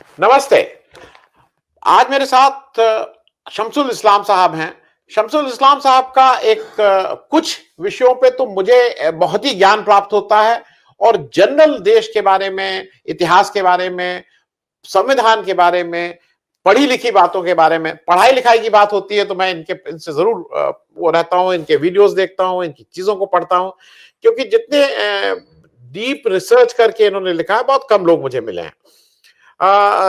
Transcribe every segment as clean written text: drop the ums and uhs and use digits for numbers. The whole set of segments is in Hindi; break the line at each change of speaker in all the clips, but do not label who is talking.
नमस्ते। आज मेरे साथ शम्सुल इस्लाम साहब हैं। शम्सुल इस्लाम साहब का एक कुछ विषयों पे तो मुझे बहुत ही ज्ञान प्राप्त होता है और जनरल देश के बारे में, इतिहास के बारे में, संविधान के बारे में, पढ़ी-लिखी बातों के बारे में, पढ़ाई-लिखाई की बात होती है तो मैं इनसे ज़रूर वो रहता हूँ, इनके वीडियोज़ देखता हूँ, इनकी चीज़ों को पढ़ता हूँ, क्योंकि जितने डीप रिसर्च करके इन्होंने लिखा है, बहुत कम लोग मुझे मिले हैं।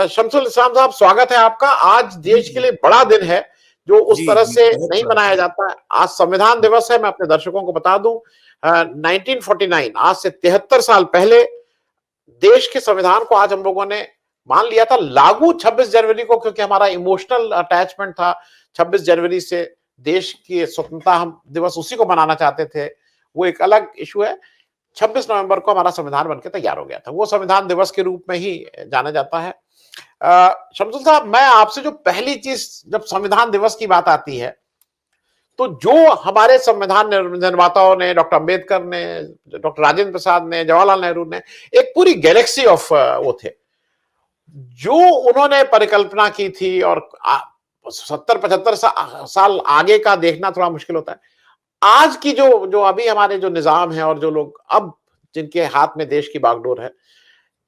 शम्सुल इस्लाम साहब, स्वागत है आपका। आज
जी,
देश के
जी।
लिए बड़ा दिन है, जो उस
जी,
तरह
जी,
से
बहुत
नहीं
बड़ा
मनाया
दिन।
जाता है। आज संविधान दिवस है, मैं अपने दर्शकों को बता दूं, 1949, आज से 73 साल पहले देश के संविधान को आज हम लोगों ने मान लिया था लागू 26 जनवरी को, क्योंकि हमारा इमोशनल अटैचमेंट था 26 जनवरी से। देश की स्वतंत्रता हम दिवस उसी को मनाना चाहते थे, वो एक अलग इशू है। 26 नवंबर को हमारा संविधान बनकर तैयार हो गया था, वो संविधान दिवस के रूप में ही जाना जाता है। शमसुल साहब, मैं आपसे जो पहली चीज, जब संविधान दिवस की बात आती है, तो जो हमारे संविधान निर्माताओं ने, डॉक्टर अंबेडकर ने, डॉक्टर राजेंद्र प्रसाद ने, जवाहरलाल नेहरू ने, एक पूरी गैलेक्सी ऑफ वो थे, जो उन्होंने परिकल्पना की थी। और 70-75 साल आगे का देखना थोड़ा मुश्किल होता है। आज की जो जो अभी हमारे जो निजाम है और जो लोग अब जिनके हाथ में देश की बागडोर है,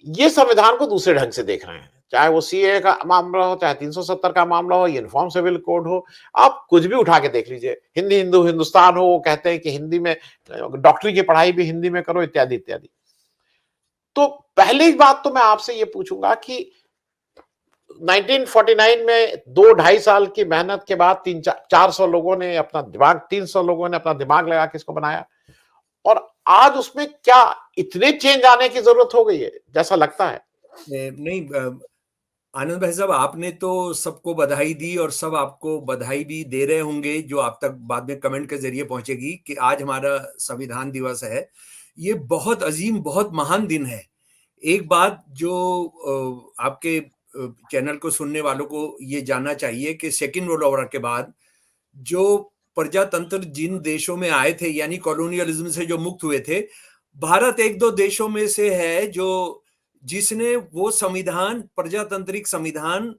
ये संविधान को दूसरे ढंग से देख रहे हैं। चाहे वो सीएए का मामला हो, चाहे 370 का मामला हो, यूनिफॉर्म सिविल कोड हो, आप कुछ भी उठा के देख लीजिए। हिंदी हिंदू हिंदुस्तान हो, वो कहते हैं कि हिंदी में डॉक्टरी की पढ़ाई भी हिंदी में करो, इत्यादि इत्यादि। तो पहली बात तो मैं आपसे ये पूछूंगा कि 1949 में 2-2.5 साल की मेहनत के बाद 300-400 लोगों ने अपना दिमाग, 300 लोगों ने अपना दिमाग लगा के इसको बनाया, और आज उसमें क्या इतने चेंज आने की जरूरत हो गई है जैसा लगता है?
नहीं, आनंद भाई साहब, आपने तो सबको बधाई दी और सब आपको बधाई भी दे रहे होंगे, जो आप तक बाद में कमेंट के ज़रिए पहुँचेगी कि आज हमारा संविधान दिवस है। ये बहुत अज़ीम, बहुत महान दिन है। एक बात जो आपके चैनल को सुनने वालों को ये जानना चाहिए कि सेकंड वर्ल्ड वॉर के बाद जो प्रजातंत्र जिन देशों में आए थे, यानी कॉलोनियलिज्म से जो मुक्त हुए थे, भारत एक दो देशों में से है जो जिसने वो संविधान, प्रजातांत्रिक संविधान,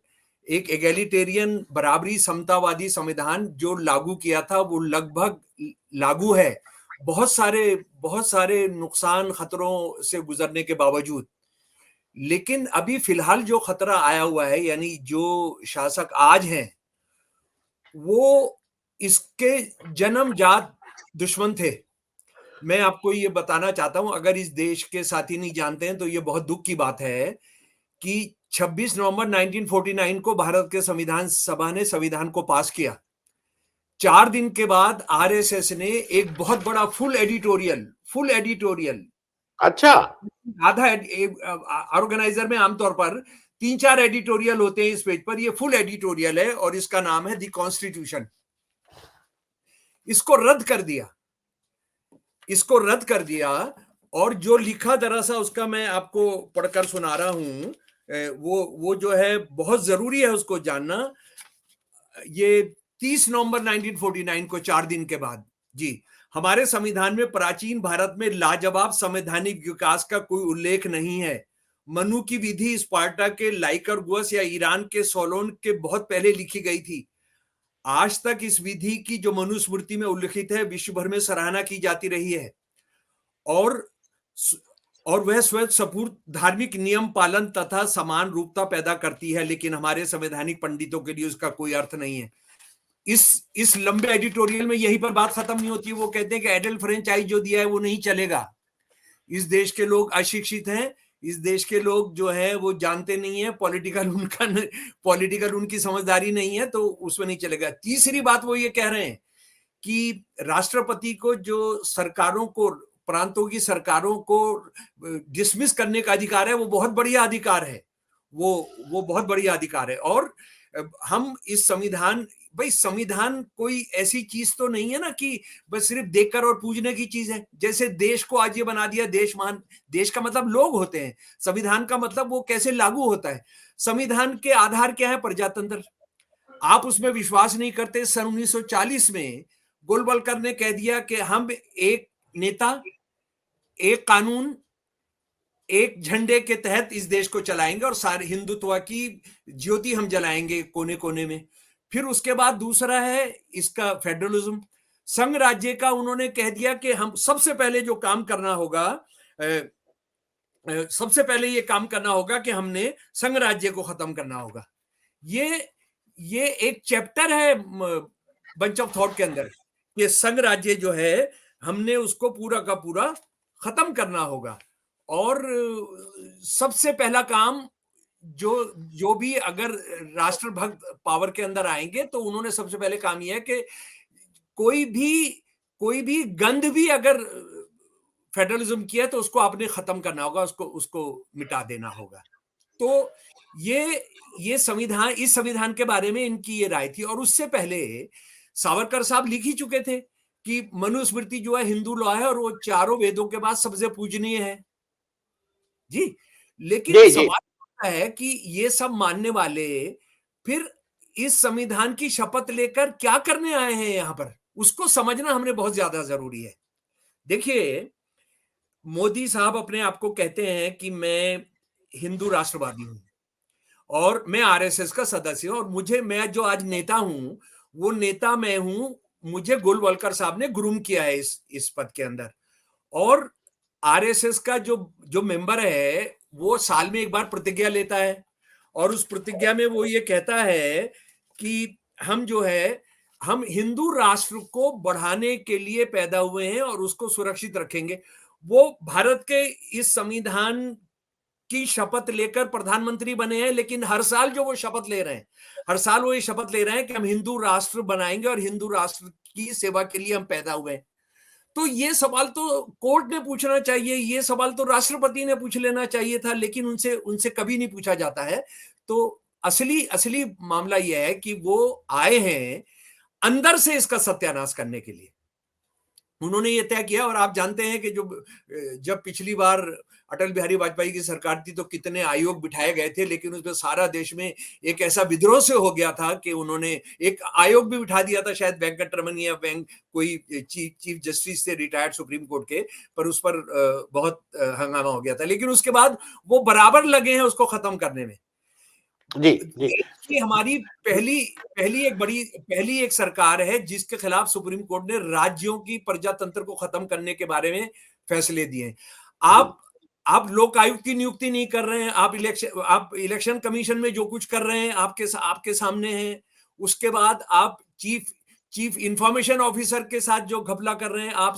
एक एगैलिटेरियन बराबरी समतावादी संविधान जो लागू किया था, वो लगभग लागू है। बहुत सारे नुकसान खतरों से गुजरने के बावजूद। लेकिन अभी फिलहाल जो खतरा आया हुआ है, यानी जो शासक आज हैं, वो इसके जन्मजात दुश्मन थे। मैं आपको ये बताना चाहता हूं, अगर इस देश के साथी नहीं जानते हैं तो ये बहुत दुख की बात है कि 26 नवंबर 1949 को भारत के संविधान सभा ने संविधान को पास किया। 4 दिन के बाद आरएसएस ने एक बहुत बड़ा फुल एडिटोरियल,
अच्छा।
आधा ऑर्गेनाइजर में आमतौर पर 3-4 एडिटोरियल होते हैं, इस पेज पर ये फुल एडिटोरियल है और इसका नाम है द कॉन्स्टिट्यूशन। इसको रद्द कर दिया, इसको रद्द कर दिया। और जो लिखा दरअसल उसका मैं आपको पढ़कर सुना रहा हूं, वो जो है बहुत जरूरी है उसको जानना। ये 30 नवंबर 1949 को, 4 दिन के बाद, जी, हमारे संविधान में प्राचीन भारत में लाजवाब संवैधानिक विकास का कोई उल्लेख नहीं है। मनु की विधि स्पार्टा के लाइकरगुअस या ईरान के सोलोन के बहुत पहले लिखी गई थी। आज तक इस विधि की जो मनुस्मृति में उल्लिखित है, विश्व भर में सराहना की जाती रही है। और और वह स्वयं स्फूर्त धार्मिक नियम पालन तथा समान रूपता पैदा करती है, लेकिन हमारे संवैधानिक पंडितों के लिए उसका कोई अर्थ नहीं है। इस लंबे एडिटोरियल में यहीं पर बात खत्म नहीं होती है। वो कहते हैं कि एडल्ट फ्रेंचाइज जो दिया है वो नहीं चलेगा। इस देश के लोग अशिक्षित हैं, इस देश के लोग जो है वो जानते नहीं है, पॉलिटिकल उनकी समझदारी नहीं है, तो उसमें नहीं चलेगा। तीसरी बात वो ये कह रहे हैं कि राष्ट्रपति को जो सरकारों को, प्रांतों की सरकारों को डिसमिस करने का अधिकार है, वो बहुत बढ़िया अधिकार है। वो बहुत बढ़िया अधिकार है। और हम इस संविधान, भाई संविधान कोई ऐसी चीज तो नहीं है ना कि बस सिर्फ देखकर और पूजने की चीज है। जैसे देश को आज ये बना दिया देश महान, देश का मतलब लोग होते हैं, संविधान का मतलब वो कैसे लागू होता है। संविधान के आधार क्या है? प्रजातंत्र। आप उसमें विश्वास नहीं करते। सन 1940 में गोलवलकर ने कह दिया कि हम एक नेता, एक कानून, एक झंडे के तहत इस देश को चलाएंगे और सारे हिंदुत्व की ज्योति हम जलाएंगे कोने कोने में। फिर उसके बाद दूसरा है इसका फेडरलिज्म, संघ राज्य का। उन्होंने कह दिया कि हम सबसे पहले जो काम करना होगा, सबसे पहले ये काम करना होगा कि हमने संघ राज्य को खत्म करना होगा। ये एक चैप्टर है बंच ऑफ थॉट के अंदर, ये संघ राज्य जो है हमने उसको पूरा का पूरा खत्म करना होगा। और सबसे पहला काम जो भी अगर राष्ट्रभक्त पावर के अंदर आएंगे तो उन्होंने सबसे पहले काम यह है कि कोई भी गंध भी अगर फेडरलिज्म की है तो उसको आपने खत्म करना होगा, उसको मिटा देना होगा। तो ये संविधान, इस संविधान के बारे में इनकी ये राय थी। और उससे पहले सावरकर साहब लिख ही चुके थे कि मनुस्मृति जो है हिंदू लॉ है और वो चारों वेदों के बाद सबसे पूजनीय है जी। लेकिन सवाल है कि ये सब मानने वाले फिर इस संविधान की शपथ लेकर क्या करने आए हैं यहां पर, उसको समझना हमने बहुत ज्यादा जरूरी है। देखिए, मोदी साहब अपने आप को कहते हैं कि मैं हिंदू राष्ट्रवादी हूं और मैं आरएसएस का सदस्य हूं, और मैं जो आज नेता हूं वो नेता मैं हूं, मुझे गोलवलकर साहब ने ग्रूम किया है इस पद के अंदर। और आरएसएस का जो मेंबर है वो साल में एक बार प्रतिज्ञा लेता है और उस प्रतिज्ञा में वो ये कहता है कि हम हिंदू राष्ट्र को बढ़ाने के लिए पैदा हुए हैं और उसको सुरक्षित रखेंगे। वो भारत के इस संविधान की शपथ लेकर प्रधानमंत्री बने हैं, लेकिन हर साल जो वो शपथ ले रहे हैं, हर साल वो ये शपथ ले रहे हैं कि हम हिंदू राष्ट्र बनाएंगे और हिंदू राष्ट्र की सेवा के लिए हम पैदा हुए हैं। तो ये सवाल तो कोर्ट ने पूछना चाहिए, ये सवाल तो राष्ट्रपति ने पूछ लेना चाहिए था, लेकिन उनसे कभी नहीं पूछा जाता है। तो असली मामला यह है कि वो आए हैं अंदर से इसका सत्यानाश करने के लिए। उन्होंने ये तय किया। और आप जानते हैं कि जब पिछली बार अटल बिहारी वाजपेयी की सरकार थी तो कितने आयोग बिठाए गए थे, लेकिन उसमें सारा देश में एक ऐसा विद्रोह से हो गया था कि उन्होंने एक आयोग भी बिठा दिया था, शायद वेंकटरमन या कोई चीफ जस्टिस थे रिटायर्ड सुप्रीम कोर्ट के, पर उस पर बहुत हंगामा हो गया था। लेकिन उसके बाद वो बराबर लगे हैं उसको खत्म करने में।
जी।
हमारी पहली एक सरकार है जिसके खिलाफ सुप्रीम कोर्ट ने राज्यों की प्रजातंत्र को खत्म करने के बारे में फैसले दिए। आप लोक आयुक्त की नियुक्ति नहीं कर रहे हैं, आप इलेक्शन कमीशन में जो कुछ कर रहे हैं आपके सामने है। उसके बाद आप चीफ इंफॉर्मेशन ऑफिसर के साथ जो घपला कर रहे हैं, आप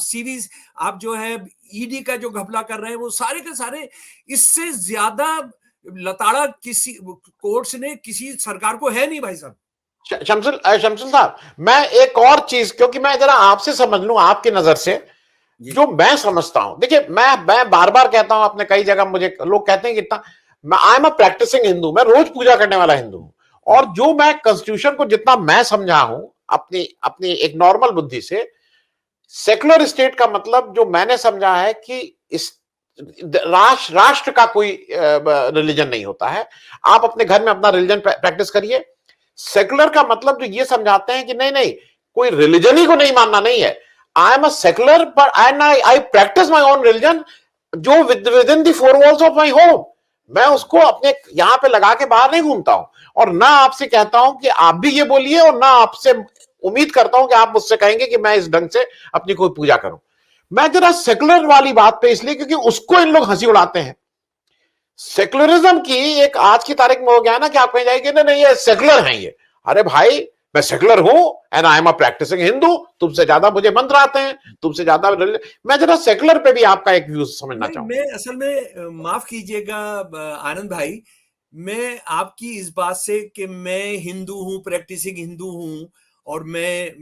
जो है ईडी का जो घपला कर रहे हैं, वो सारे के सारे, इससे ज्यादा लताड़ा किसी कोर्ट्स ने किसी सरकार को है नहीं भाई साहब।
शमशुल साहब, मैं एक और चीज, क्योंकि मैं जरा आपसे समझ लूं आपकी नजर से जो मैं समझता हूं। देखिए, मैं बार बार कहता हूं, अपने कई जगह मुझे लोग कहते हैं कि इतना I am a practising Hindu, मैं रोज पूजा करने वाला हिंदू हूं। और जो मैं कॉन्स्टिट्यूशन को जितना मैं समझा हूं अपनी एक नॉर्मल बुद्धि से, सेकुलर स्टेट का मतलब जो मैंने समझा है कि इस राष्ट्र का कोई रिलीजन नहीं होता है। आप अपने घर में अपना रिलीजन प्रैक्टिस करिए। सेकुलर का मतलब जो ये समझाते हैं कि नहीं, कोई रिलीजन ही को नहीं मानना नहीं है। I am a secular but I practice my own religion जो within the four walls of my home. मैं उसको अपने यहां पे लगा के बाहर नहीं घूमता हूं। और ना आपसे कहता हूं कि आप भी ये बोलिए, और ना आपसे उम्मीद करता हूं कि आप मुझसे कहेंगे कि मैं इस ढंग से अपनी कोई पूजा करूं। मैं जरा सेकुलर वाली बात पे इसलिए क्योंकि उसको इन लोग हंसी उड़ाते हैं। सेकुलरिज्म की एक आज की तारीख में हो गया ना कि आप कहीं जाएंगे नहीं ये सेकुलर हैं ये। अरे भाई, मैं सेकुलर हूं and I am a practising Hindu. तुमसे ज्यादा मुझे मंत्र आते हैं, तुमसे ज्यादा। मैं जरा सेकुलर पे भी आपका एक व्यू समझना चाहूंगा।
मैं असल में, माफ कीजिएगा आनंद भाई, मैं आपकी इस बात से कि मैं हिंदू हूं, प्रैक्टिसिंग हिंदू हूं, और मैं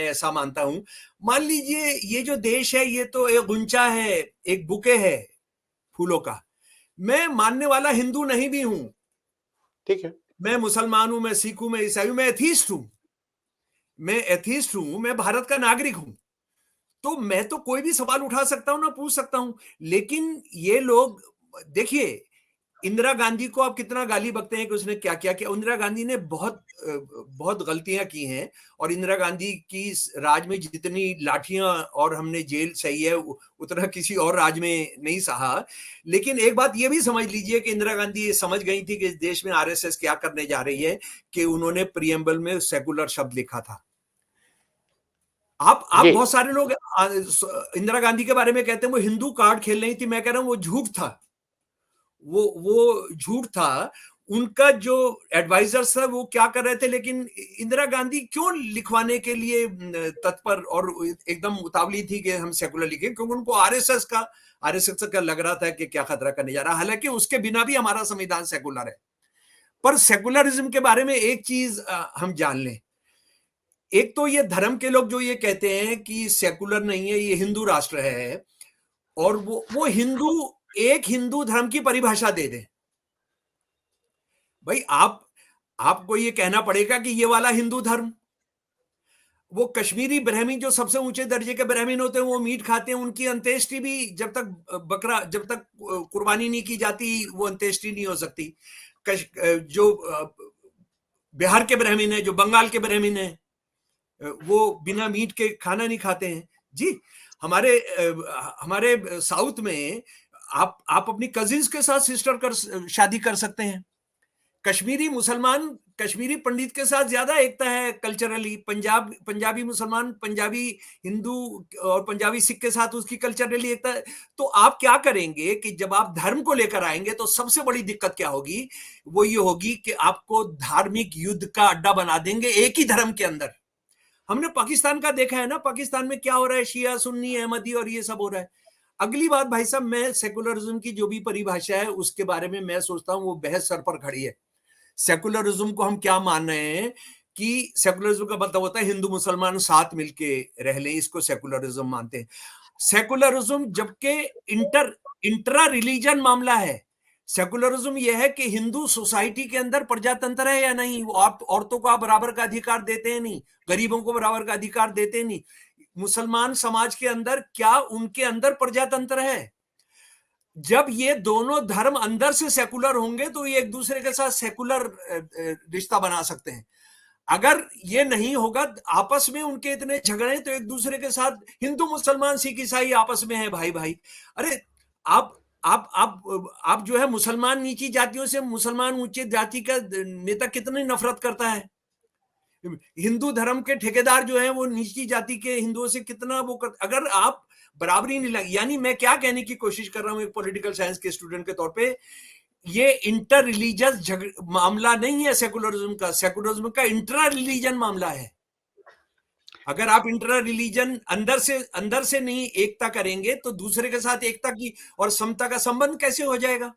ऐसा मानता हूं। मान लीजिए ये जो देश है ये तो एक गुंचा है, एक बुके है फूलों का। मैं मानने वाला हिंदू नहीं भी हूं,
ठीक है।
मैं मुसलमान हूं, मैं सिख हूं, मैं ईसाई हूं, मैं एथीस्ट हूं, मैं भारत का नागरिक हूं। तो मैं तो कोई भी सवाल उठा सकता हूं ना, पूछ सकता हूं। लेकिन ये लोग, देखिए, इंदिरा गांधी को आप कितना गाली बकते हैं कि उसने क्या क्या किया। इंदिरा गांधी ने बहुत गलतियां की हैं, और इंदिरा गांधी की राज में जितनी लाठियां और हमने जेल सही है उतना किसी और राज में नहीं सहा। लेकिन एक बात ये भी समझ लीजिए कि इंदिरा गांधी ये समझ गई थी कि इस देश में आरएसएस क्या करने जा रही है, कि उन्होंने प्रियम्बल में सेकुलर शब्द लिखा था। आप
जी
बहुत सारे लोग इंदिरा गांधी के बारे में कहते हैं वो हिंदू कार्ड खेल रही थी। मैं कह रहा हूं वो झूठ था, वो झूठ था। उनका जो एडवाइजर्स था वो क्या कर रहे थे, लेकिन इंदिरा गांधी क्यों लिखवाने के लिए तत्पर और एकदम उतावली थी कि हम सेकुलर लिखें, क्योंकि उनको आरएसएस का लग रहा था कि क्या खतरा करने जा रहा है। हालांकि उसके बिना भी हमारा संविधान सेकुलर है। पर सेकुलरिज्म के बारे में एक चीज हम जान लें। एक तो ये धर्म के लोग जो ये कहते हैं कि सेकुलर नहीं है, ये हिंदू राष्ट्र है, और वो हिंदू एक हिंदू धर्म की परिभाषा दे दें। भाई आपको ये कहना पड़ेगा कि ये वाला हिंदू धर्म, वो कश्मीरी ब्राह्मण जो सबसे ऊंचे दर्जे के ब्राह्मण होते हैं वो मीट खाते हैं, उनकी अंत्येष्टि भी जब तक कुर्बानी नहीं की जाती वो अंत्येष्टि नहीं हो सकती। जो बिहार के ब्राह्मण है, जो बंगाल के ब्राह्मण है, वो बिना मीट के खाना नहीं खाते हैं जी। हमारे साउथ में आप अपनी कजिन्स के साथ शादी कर सकते हैं। कश्मीरी मुसलमान कश्मीरी पंडित के साथ ज्यादा एकता है कल्चरली। पंजाबी मुसलमान, पंजाबी हिंदू और पंजाबी सिख के साथ उसकी कल्चरली एकता है। तो आप क्या करेंगे कि जब आप धर्म को लेकर आएंगे तो सबसे बड़ी दिक्कत क्या होगी, वो ये होगी कि आपको धार्मिक युद्ध का अड्डा बना देंगे एक ही धर्म के अंदर। हमने पाकिस्तान का देखा है ना, पाकिस्तान में क्या हो रहा है, शिया सुन्नी अहमदी और ये सब हो रहा है। अगली बात भाई साहब, मैं सेकुलरिज्म की जो भी परिभाषा है उसके बारे में मैं सोचता हूं वो बहस सर पर खड़ी है। सेकुलरिज्म को हम क्या मान रहे हैं कि सेकुलरिज्म का मतलब होता है हिंदू मुसलमान साथ मिलके रह लें, इसको सेकुलरिज्म मानते हैं। सेकुलरिज्म जबकि इंट्रा रिलीजन मामला है। सेकुलरिज्म यह है कि हिंदू सोसाइटी के अंदर प्रजातंत्र है या नहीं, वो आप औरतों को आप बराबर का अधिकार देते हैं नहीं, गरीबों को बराबर का अधिकार देते हैं नहीं। मुसलमान समाज के अंदर क्या उनके अंदर प्रजातंत्र है? जब ये दोनों धर्म अंदर से सेकुलर होंगे तो ये एक दूसरे के साथ सेकुलर रिश्ता बना सकते हैं। अगर ये नहीं होगा, आपस में उनके इतने झगड़े, तो एक दूसरे के साथ हिंदू मुसलमान सिख ईसाई आपस में है भाई भाई। अरे आप आप जो है मुसलमान नीची जातियों से मुसलमान ऊंची जाति का नेता कितनी नफरत करता है। हिंदू धर्म के ठेकेदार जो हैं वो नीची जाति के हिंदुओं से कितना वो कर, अगर आप बराबरी नहीं लगे, यानी मैं क्या कहने की कोशिश कर रहा हूं एक पॉलिटिकल साइंस के स्टूडेंट के तौर पे, ये इंटर रिलीजियस मामला नहीं है सेकुलरिज्म का। सेकुलरिज्म का इंट्रा रिलीजन मामला है। अगर आप इंट्रा रिलीजन अंदर से नहीं एकता करेंगे तो दूसरे के साथ एकता की और समता का संबंध कैसे हो जाएगा।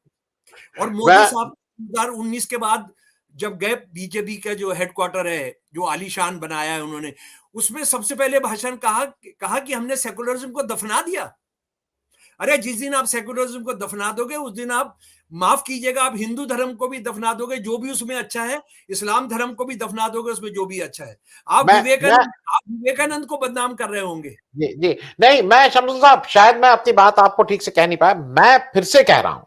और मोदी साहब 2019 के बाद जब गए, बीजेपी का जो हेडक्वार्टर है जो आलीशान बनाया है उन्होंने, उसमें सबसे पहले भाषण कहा कि हमने सेकुलरिज्म को दफना दिया। अरे जिस दिन आप सेकुलरिज्म को दफना दोगे उस दिन आप, माफ कीजिएगा, आप हिंदू धर्म को भी दफना दोगे जो भी उसमें अच्छा है, इस्लाम धर्म को भी दफना दोगे उसमें जो भी अच्छा है। आप विवेकानंद को बदनाम कर रहे होंगे।
जी जी नहीं, मैं शमसुल साहब शायद मैं अपनी बात आपको ठीक से कह नहीं पाया। मैं फिर से कह रहा हूं,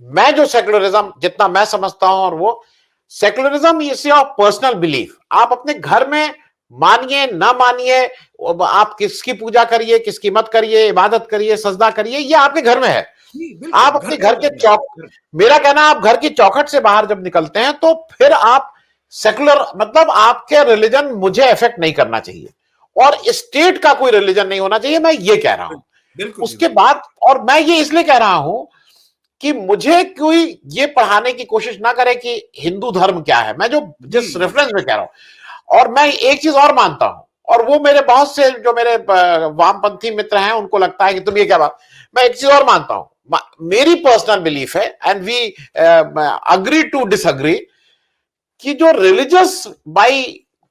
मैं जो सेकुलरिज्म जितना मैं समझता हूं, और वो secularism is your personal belief. आप अपने घर में मानिए ना मानिए, आप किसकी पूजा करिए किसकी मत करिए, इबादत करिए सजदा करिए, ये आपके घर में है। आप अपने घर के मेरा कहना, आप घर की चौखट से बाहर जब निकलते हैं तो फिर आप सेकुलर, मतलब आपके रिलीजन मुझे इफेक्ट नहीं करना चाहिए और स्टेट का कोई रिलीजन नहीं होना चाहिए, मैं ये कह रहा हूं। उसके बाद, और मैं ये इसलिए कह रहा हूं कि मुझे कोई ये पढ़ाने की कोशिश ना करे कि हिंदू धर्म क्या है, मैं जो जिस रेफरेंस में कह रहा हूं। और मैं एक चीज और मानता हूं, और वो मेरे बहुत से जो मेरे वामपंथी मित्र हैं उनको लगता है कि तुम ये क्या बात, मैं एक चीज और मानता हूं, मेरी पर्सनल बिलीफ है, and we agree to disagree, कि जो रिलीजियस बाई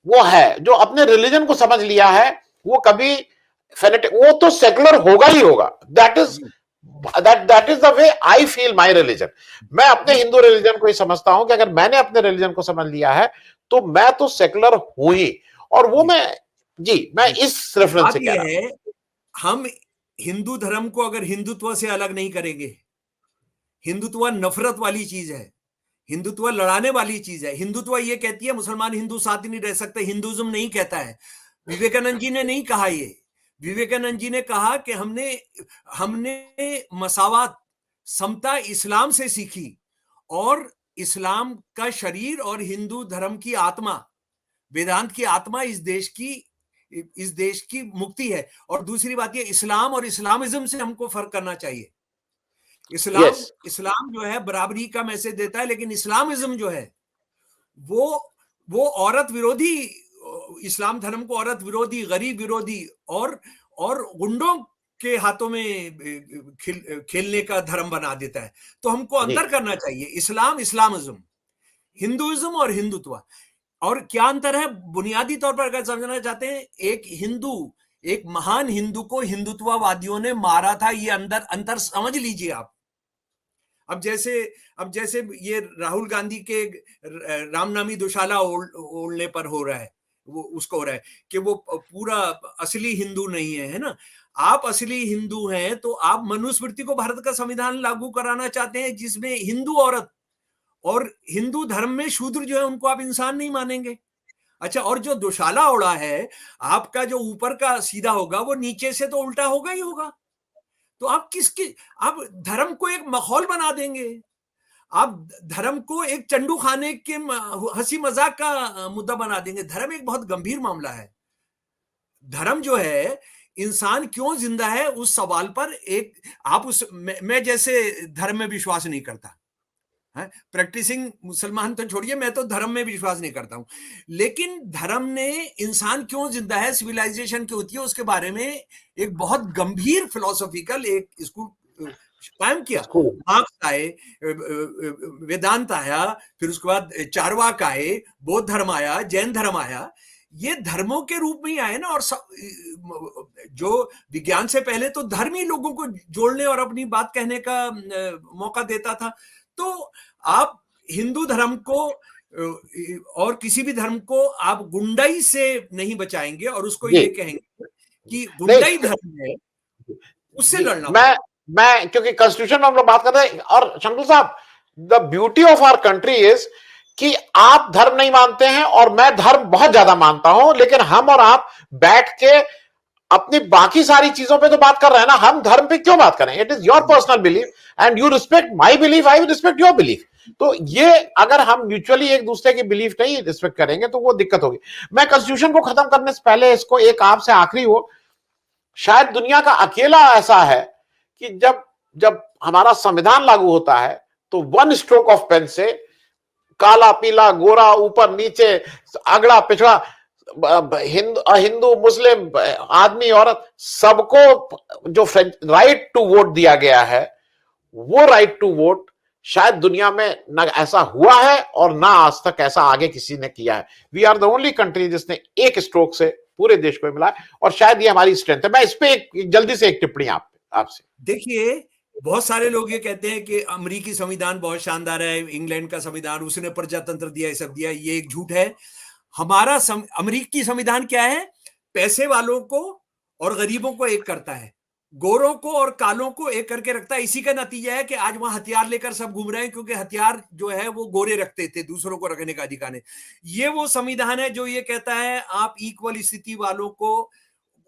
वो है, जो अपने रिलीजन को समझ लिया है, वो कभी फेनेटिक, वो तो सेकुलर होगा ही होगा। That is the way I feel my religion. मैं अपने हिंदू रिलीजन को ही समझता हूं कि अगर मैंने अपने रिलीजन को समझ लिया है तो मैं तो सेकुलर हूं ही। और वो मैं इस रेफरेंस से कह रहा हूं।
हम हिंदू धर्म को अगर हिंदुत्व से अलग नहीं करेंगे, हिंदुत्व नफरत वाली चीज है, हिंदुत्व लड़ाने वाली चीज है। हिंदुत्व ये कहती है मुसलमान हिंदू साथ ही नहीं रह सकते, हिंदुइज्म नहीं कहता है। विवेकानंद जी ने नहीं कहा ये। विवेकानंद जी ने कहा कि हमने हमने मसावत, समता इस्लाम से सीखी, और इस्लाम का शरीर और हिंदू धर्म की आत्मा, वेदांत की आत्मा इस देश की मुक्ति है। और दूसरी बात ये, इस्लाम और इस्लामिज्म से हमको फर्क करना चाहिए। इस्लाम
यस,
इस्लाम जो है बराबरी का मैसेज देता है, लेकिन इस्लामिज्म जो है वो औरत विरोधी, इस्लाम धर्म को औरत विरोधी, गरीब विरोधी और गुंडों के हाथों में खेलने का धर्म बना देता है। तो हमको
जी,
अंतर करना चाहिए, इस्लाम, इस्लामिज्म, हिंदुइज्म और हिंदुत्व। और क्या अंतर है बुनियादी तौर पर अगर समझना चाहते हैं, एक महान हिंदू को हिंदुत्ववादियों ने मारा था, ये अंतर समझ लीजिए आप। अब जैसे ये राहुल गांधी के रामनामी दुशाला ओढ़ने पर हो रहा है, वो उसको हो रहा है कि वो पूरा असली हिंदू नहीं है ना। आप असली हिंदू हैं तो आप मनुस्मृति को, भारत का संविधान लागू कराना चाहते हैं जिसमें हिंदू औरत और हिंदू धर्म में शूद्र जो है उनको आप इंसान नहीं मानेंगे। अच्छा, और जो दुशाला ओढ़ा है, आपका जो ऊपर का सीधा होगा वो नीचे से तो उल्टा होगा ही होगा। तो आप धर्म को एक माहौल बना देंगे, आप धर्म को एक चंडू खाने के हंसी मजाक का मुद्दा बना देंगे। धर्म एक बहुत गंभीर मामला है। धर्म जो है, इंसान क्यों जिंदा है उस सवाल पर एक आप उस मैं जैसे धर्म में विश्वास नहीं करता है, प्रैक्टिसिंग मुसलमान तो छोड़िए, मैं तो धर्म में विश्वास नहीं करता हूं, लेकिन धर्म ने इंसान क्यों जिंदा है, सिविलाइजेशन क्यों होती है, उसके बारे में एक बहुत गंभीर फिलोसॉफिकल एक स्कूल कायम किया।
स्कूल,
मार्क्स आए, वेदांत आया, फिर उसके बाद चारवाक आए, बौद्ध धर्म आया, जैन धर्म आया। ये धर्मों के रूप में ही आए ना। और जो विज्ञान से पहले तो धर्म ही लोगों को जोड़ने और अपनी बात कहने का मौका देता था। तो आप हिंदू धर्म को और किसी भी धर्म को आप गुंडाई से नहीं बचाएंगे और उसको
जी,
ये कहेंगे कि
नहीं,
गुंडाई धर्म है, उससे
जी,
लड़ना
मैं मैं क्योंकि कॉन्स्टिट्यूशन में हम लोग बात कर रहे हैं, और शंकर साहब, the beauty of our country is कि आप धर्म नहीं मानते हैं और मैं धर्म बहुत ज्यादा मानता हूं, लेकिन हम और आप बैठ के अपनी बाकी सारी चीजों पे तो बात कर रहे हैं ना, हम धर्म पे क्यों बात करें? It is your personal belief and you respect my belief, I will respect your belief. तो ये अगर हम म्यूचुअली एक दूसरे की बिलीफ नहीं रिस्पेक्ट करेंगे तो वो दिक्कत होगी। मैं कॉन्स्टिट्यूशन को खत्म करने से पहले इसको एक आपसे आखिरी हो, शायद दुनिया का अकेला ऐसा है कि जब जब हमारा संविधान लागू होता है तो वन स्ट्रोक ऑफ पेन से काला पीला गोरा ऊपर नीचे अगड़ा पिछड़ा हिंदू मुस्लिम आदमी औरत सबको जो राइट टू वोट दिया गया है, वो राइट टू वोट शायद दुनिया में ना ऐसा हुआ है और ना आज तक ऐसा आगे किसी ने किया है। We are the only country जिसने एक स्ट्रोक से पूरे देश को मिला है, और शायद ये हमारी स्ट्रेंथ है। मैं इस पे एक जल्दी से एक टिप्पणी आपसे।
देखिए, बहुत सारे लोग ये कहते हैं कि अमेरिकी संविधान बहुत शानदार है, इंग्लैंड का संविधान, उसने प्रजातंत्र दिया, ये सब दिया। ये एक झूठ है। हमारा अमेरिकी संविधान क्या है? पैसे वालों को और गरीबों को एक करता है, गोरों को और कालों को एक करके रखता है। इसी का नतीजा है कि आज वहां हथियार लेकर सब घूम रहे हैं, क्योंकि हथियार जो है वो गोरे रखते थे, दूसरों को रखने का अधिकार नहीं। ये वो संविधान है जो ये कहता है आप इक्वल स्थिति वालों को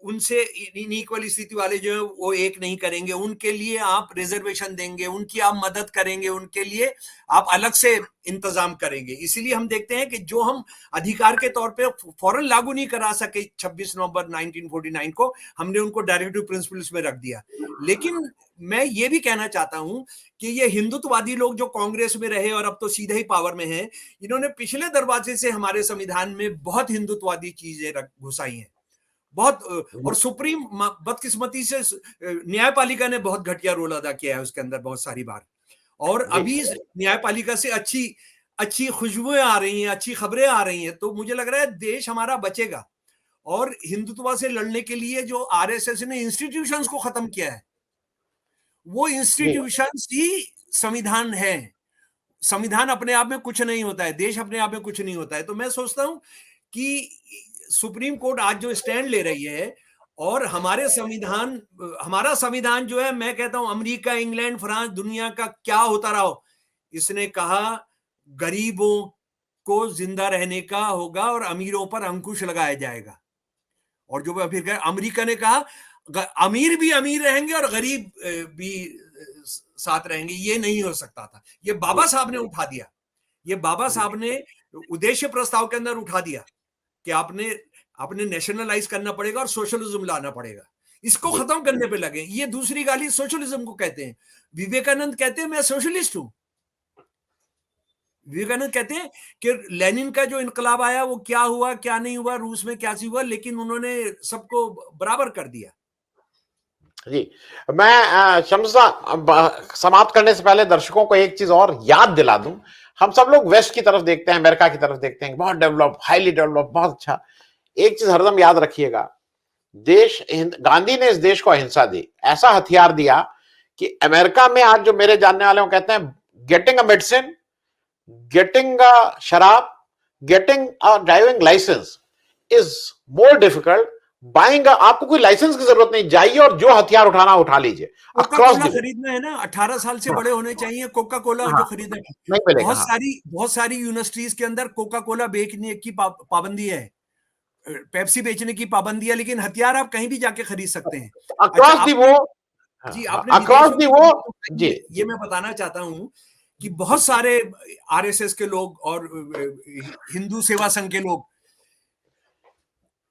उनसे इनइक्वल स्थिति वाले जो है वो एक नहीं करेंगे, उनके लिए आप रिजर्वेशन देंगे, उनकी आप मदद करेंगे, उनके लिए आप अलग से इंतजाम करेंगे। इसीलिए हम देखते हैं कि जो हम अधिकार के तौर पे फौरन लागू नहीं करा सके 26 नवंबर 1949 को, हमने उनको डायरेक्टिव प्रिंसिपल्स में रख दिया। लेकिन मैं ये भी कहना चाहता हूं कि ये हिंदुत्ववादी लोग जो कांग्रेस में रहे और अब तो सीधे ही पावर में हैं, इन्होंने पिछले दरवाजे से हमारे संविधान में बहुत हिंदुत्ववादी चीजें घुसाई हैं, बहुत। और सुप्रीम बदकिस्मती से न्यायपालिका ने बहुत घटिया रोल अदा किया है उसके अंदर बहुत सारी बार। और अभी न्यायपालिका से अच्छी अच्छी खुशबुएं आ रही हैं, अच्छी खबरें आ रही हैं। तो मुझे लग रहा है देश हमारा बचेगा। और हिंदुत्व से लड़ने के लिए जो आरएसएस ने इंस्टीट्यूशंस को खत्म किया है, वो इंस्टीट्यूशंस ही संविधान है। संविधान अपने आप में कुछ नहीं होता है, देश अपने आप में कुछ नहीं होता है। तो मैं सोचता हूं कि सुप्रीम कोर्ट आज जो स्टैंड ले रही है, और हमारा संविधान जो है, मैं कहता हूं अमेरिका, इंग्लैंड, फ्रांस, दुनिया का क्या होता रहा हो, इसने कहा गरीबों को जिंदा रहने का होगा और अमीरों पर अंकुश लगाया जाएगा। और जो फिर अमेरिका ने कहा अमीर भी अमीर रहेंगे और गरीब भी साथ रहेंगे। ये नहीं हो सकता था, ये बाबा साहब ने उठा दिया। ये बाबा साहब ने उद्देश्य प्रस्ताव के अंदर उठा दिया कि आपने नेशनलाइज करना पड़ेगा और सोशलिज्म लाना पड़ेगा। इसको खत्म करने पे लगे। ये दूसरी गाली सोशलिज्म को कहते हैं। विवेकानंद कहते हैं मैं सोशलिस्ट हूं। विवेकानंद कहते हैं कि लेनिन का जो इनकलाब आया वो क्या हुआ क्या नहीं हुआ, रूस में क्या हुआ, लेकिन उन्होंने सबको बराबर कर दिया।
जी, मैं शम्सा समाप्त करने से पहले दर्शकों को एक चीज और याद दिला दूं। हम सब लोग वेस्ट की तरफ देखते हैं, अमेरिका की तरफ देखते हैं, बहुत डेवलप, हाईली डेवलप, बहुत अच्छा। एक चीज हरदम याद रखिएगा, गांधी ने इस देश को अहिंसा दी, ऐसा हथियार दिया कि अमेरिका में आज जो मेरे जानने वाले कहते हैं getting a medicine, getting a शराब, getting a driving licence is more difficult. Buying, आपको कोई लाइसेंस की जरूरत नहीं, जाइए और जो हथियार उठाना उठा लीजिए।
कोका कोला खरीदना है ना, 18 साल से बड़े होने चाहिए। कोका कोला जो खरीदना है,
नहीं मिलेगा।
बहुत सारी यूनिवर्सिटीज के अंदर कोका कोला बेचने की पाबंदी है, पेप्सी बेचने की पाबंदी है, लेकिन हथियार आप कहीं भी जाके खरीद सकते हैं।
अक्रॉस दी वो
जी, आपने
अक्रॉस दी वो जी,
ये मैं बताना चाहता हूं कि बहुत सारे आरएसएस के लोग और हिंदू सेवा संघ के लोग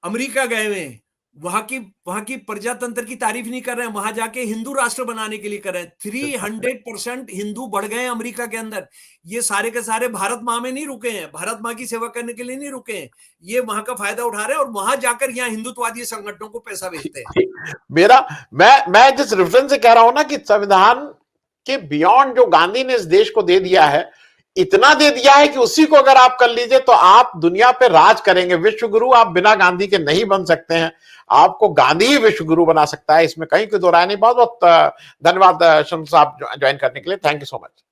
अमेरिका गए हुए हैं, वहां की प्रजातंत्र की तारीफ नहीं कर रहे हैं, वहां जाके हिंदू राष्ट्र बनाने के लिए कर रहे हैं। 300% हिंदू बढ़ गए अमेरिका के अंदर। ये सारे के सारे भारत माँ में नहीं रुके हैं, भारत माँ की सेवा करने के लिए नहीं रुके हैं, ये वहां का फायदा उठा रहे हैं और वहां जाकर यहाँ हिंदुत्ववादी संगठनों को पैसा भेजते हैं।
मैं जिस रेफरेंस से कह रहा हूं ना कि संविधान के बियॉन्ड जो गांधी ने इस देश को दे दिया है, इतना दे दिया है कि उसी को अगर आप कर लीजिए तो आप दुनिया पे राज करेंगे। विश्व गुरु आप बिना गांधी के नहीं बन सकते हैं, आपको गांधी ही विश्व गुरु बना सकता है, इसमें कहीं कोई दो राय नहीं। बहुत बहुत धन्यवाद शम्स साहब ज्वाइन करने के लिए। Thank you so much.